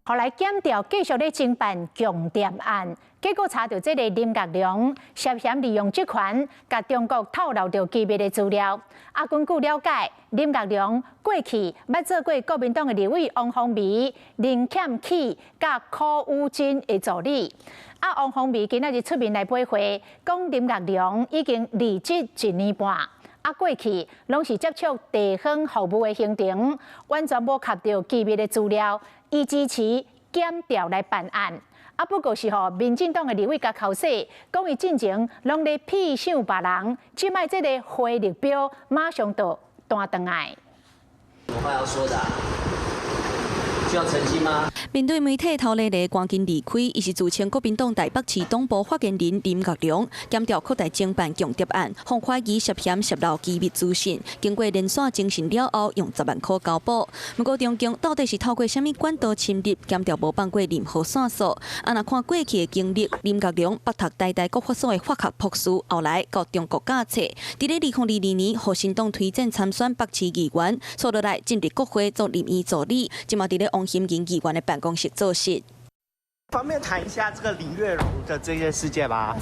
后来检调继续咧侦办强谍案，结果查到这个林国良涉嫌利用职权，甲中国透露到机密的资料。根据了解，林国良过去捌做过国民党的立委王宏维、林欠起甲柯武真的助理。王宏维今仔日出面来背回，讲林国良已经离职1年半。过去拢是接触地方服务的行程，完全无卡到机密的资料，伊支持检调来办案。不过是民进党的立委甲口说，讲伊进前拢咧屁想别人，即摆这个回力标马上就断转来。有话要说的、需要澄清吗？面对媒体头咧赶紧离开，伊是自称国民党台北市党部发言人林国良，检调扩大侦办强谍案，防怀疑涉嫌泄露机密资讯，经过连线侦讯了后，用10万块交保。不过中共到底是透过什么管道侵入，检调无放过任何线索。若看过去的经历，林国良捌读台大国法所的法学博士，后来到中国教册，伫咧2022年，互新党推荐参选北市议员，错落来进入国会做立院助理，今嘛伫咧王心怡议员的办公室做事。方便谈一下这个林月柔的这些事件吗？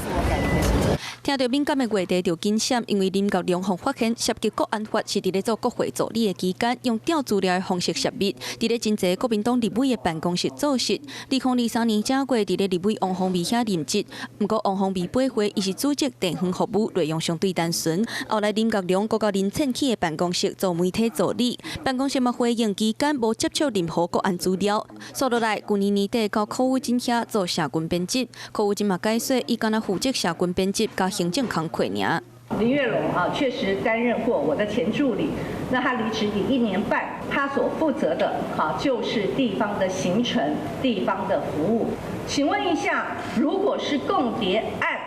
听到敏感的话题就紧闪，因为林国良方发现涉及国安法是伫咧做国会助理的期间，用调资料的方式泄密，伫咧真侪国民党立委的办公室做事。2023年正月伫咧立委王宏维遐任职，不过王宏维背回伊是组织地方服务，内容相对单纯。后来林国良搁到林倩起的办公室做媒体助理，办公室嘛回应期间无接触任何国安资料。所落来，去年年底到柯武真遐做社群编辑，柯武真嘛解说，伊敢若负责社群编辑甲行政工作尔。林月荣确实担任过我的前助理，那他离职已1年半，他所负责的就是地方的行程、地方的服务。请问一下，如果是共谍案，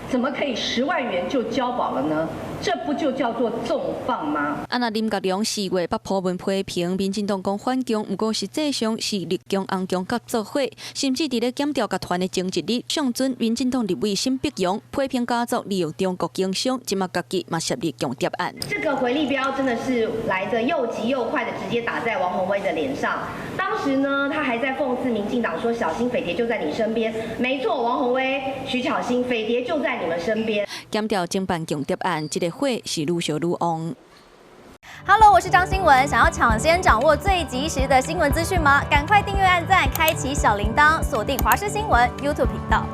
怎么可以10万元就交保了呢？这不就叫做纵放吗？那林国良4月捌普文批评民进党讲反共，不过实际上是立共、红共甲作伙，甚至伫咧检调集团的前一日，上阵民进党立委沈碧荣批评家族利用中国经商，今嘛家己嘛涉入强谍案。这个回力镖真的是来得又急又快的，直接打在王宏威的脸上。当时呢，他还在讽刺民进党说：“小心匪谍就在你身边。”没错，王宏威、徐巧芯，匪谍就在你们身边。检调侦办强谍案，这个会是愈烧愈旺。Hello， 我是张新文。想要抢先掌握最及时的新闻资讯吗？赶快订阅、按赞、开启小铃铛，锁定华视新闻 YouTube 频道。